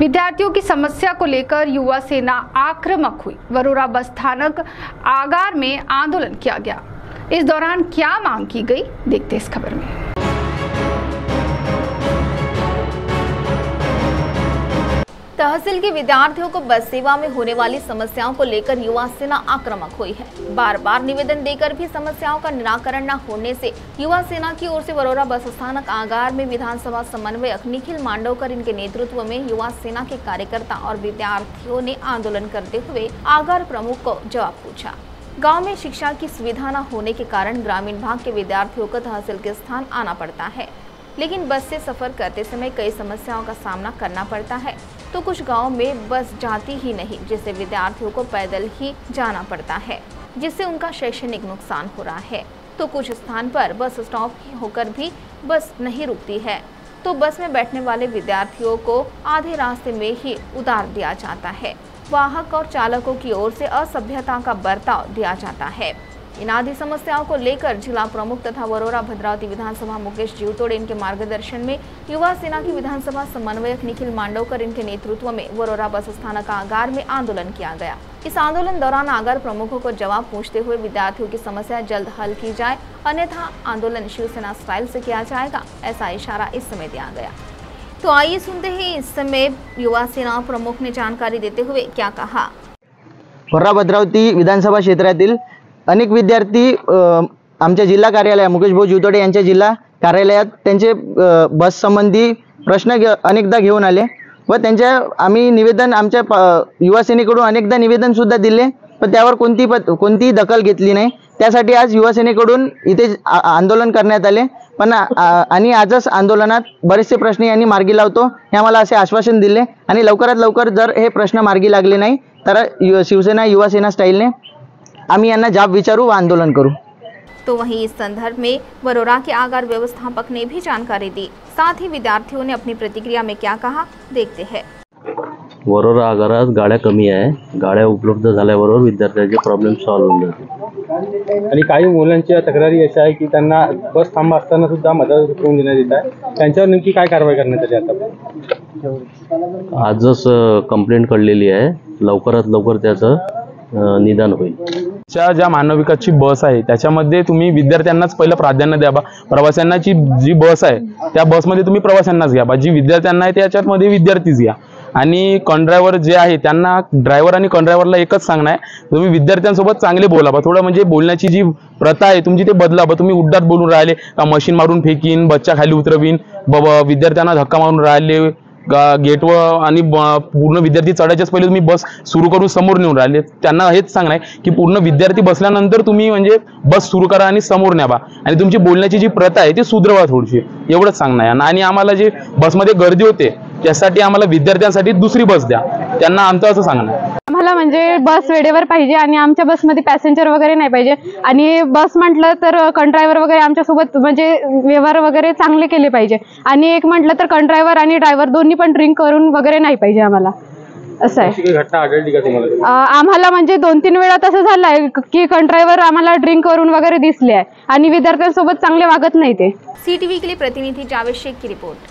विद्यार्थियों की समस्या को लेकर युवा सेना आक्रामक हुई। वरोरा बस स्थानक आगार में आंदोलन किया गया। इस दौरान क्या मांग की गई, देखते इस खबर में। तहसील के विद्यार्थियों को बस सेवा में होने वाली समस्याओं को लेकर युवा सेना आक्रामक हुई है। बार बार निवेदन देकर भी समस्याओं का निराकरण न होने से युवा सेना की ओर से वरोरा बस स्थानक आगार में विधानसभा समन्वयक निखिल मांडवकर इनके नेतृत्व में युवा सेना के कार्यकर्ता और विद्यार्थियों ने आंदोलन करते हुए आगार प्रमुख को जवाब पूछा। गाँव में शिक्षा की सुविधा न होने के कारण ग्रामीण भाग के विद्यार्थियों को तहसील के स्थान आना पड़ता है, लेकिन बस से सफर करते समय कई समस्याओं का सामना करना पड़ता है। तो कुछ गांव में बस जाती ही नहीं, जिससे विद्यार्थियों को पैदल ही जाना पड़ता है, जिससे उनका शैक्षणिक नुकसान हो रहा है। तो कुछ स्थान पर बस स्टॉप होकर भी बस नहीं रुकती है, तो बस में बैठने वाले विद्यार्थियों को आधे रास्ते में ही उतार दिया जाता है। वाहक और चालकों की ओर से असभ्यता का बर्ताव दिया जाता है। इन आदि समस्याओं को लेकर जिला प्रमुख तथा वरोरा भद्रावती विधानसभा मुकेश जीवतोड़े इनके मार्गदर्शन में युवा सेना की विधानसभा समन्वयक निखिल मांडवकर इनके नेतृत्व में वरोरा बस स्थानक आगार में आंदोलन किया गया। इस आंदोलन दौरान आगार प्रमुखों को जवाब पूछते हुए विद्यार्थियों की समस्या जल्द हल की जाए, अन्यथा आंदोलन शिवसेना स्टाइल से किया जाएगा, ऐसा इशारा इस समय दिया गया। तो आइए सुनते हैं इस समय युवा सेना प्रमुख ने जानकारी देते हुए क्या कहा। वरोरा भद्रावती विधानसभा क्षेत्रातील अनेक विद्यार्थी आमच्या जिल्हा कार्यालय मुकेश भाऊ जीवतोडे यांच्या जिल्हा कार्यालयात त्यांचे बस संबंधी प्रश्न अनेकदा घेऊन आले व त्यांच्या आम्ही निवेदन आमच्या युवा सेनेकडून अनेकदा निवेदन सुद्धा दिले, पण त्यावर कोणतीही दखल घेतली नाही। त्यासाठी आज युवा सेनेकडून इथे आंदोलन करण्यात आले, पण आणि आजच आंदोलनात बरेचसे प्रश्न यांनी मार्गी लावतो हे आम्हाला असे आश्वासन दिले आणि लवकरात लवकर जर हे प्रश्न मार्गी लागले नाही तर शिवसेना युवा सेना स्टाईलने आम्ही यांना जाब विचारू व आंदोलन करू। तो वहीं इस संदर्भ में वरोरा के आगार व्यवस्थापक ने भी जानकारी दी। साथ ही विद्यार्थियों ने अपनी प्रतिक्रिया में क्या कहा, देखते हैं। वरोरा आगारात गाड्या कमी आहे, गाड्या उपलब्ध झाल्याबरोबर विद्यार्थ्यांचे प्रॉब्लेम सॉल्व्ह होऊन जातील। आणि काही मुलांच्या तक्रारी अशा आहे की त्यांना बस थांबा असताना सुद्धा मदत करून देण्यात येत आहे, त्यांच्यावर नेमकी काय कारवाई करण्यात आली आता? आजच कंप्लेंट कळलेली आहे, लवकरात लवकर त्याचं निदान होईल। ज्या मानविकाची बस आहे त्याच्यामध्ये तुम्ही विद्यार्थ्यांनाच पहिलं प्राधान्य द्यावा। प्रवाशांची जी बस आहे त्या बसमध्ये तुम्ही प्रवाशांनाच घ्या, जी विद्यार्थ्यांना आहे त्याच्यामध्ये विद्यार्थीच घ्या। आणि कंड्रायव्हर जे आहे त्यांना ड्रायव्हर आणि कंड्रायव्हरला एकच सांगणं आहे, तुम्ही विद्यार्थ्यांसोबत चांगले बोला, थोडं म्हणजे बोलण्याची जी प्रथा आहे तुमची ते बदला। तुम्ही उड्डात बोलून राहिले का मशीन मारून फेकीन, बच्चा खाली उतरवीन, विद्यार्थ्यांना धक्का मारून राहिले गेटवर आणि पूर्ण विद्यार्थी चढायच्याच पहिले तुम्ही बस सुरू करून समोर नेऊन राहिले। त्यांना हेच सांगणं आहे की पूर्ण विद्यार्थी बसल्यानंतर तुम्ही म्हणजे बस सुरू करा आणि समोर न्यावा आणि तुमची बोलण्याची जी प्रथा आहे ती सुधरवा थोडीशी, एवढंच सांगणं आहे। आणि आम्हाला जे बसमध्ये गर्दी होते त्यासाठी आम्हाला विद्यार्थ्यांसाठी दुसरी बस द्या, त्यांना आमचं असं सांगणं आहे। आम्हाला म्हणजे बस वेळेवर पाहिजे आणि आमच्या बसमध्ये पॅसेंजर वगैरे नाही पाहिजे आणि बस म्हटलं तर कंड्रायव्हर वगैरे आमच्यासोबत म्हणजे व्यवहार वगैरे चांगले केले पाहिजे आणि एक म्हटलं तर कंड्रायव्हर आणि ड्रायव्हर दोन्ही पण ड्रिंक करून वगैरे नाही पाहिजे आम्हाला, असं आहे। घटना आढळली का तुम्हाला? आम्हाला म्हणजे 2-3 वेळा तसं झालंय की कंड्रायव्हर आम्हाला ड्रिंक करून वगैरे दिसले आहे आणि विद्यार्थ्यांसोबत चांगले वागत नाही ते। CTV के लिए प्रतिनिधि जावेद शेख की रिपोर्ट।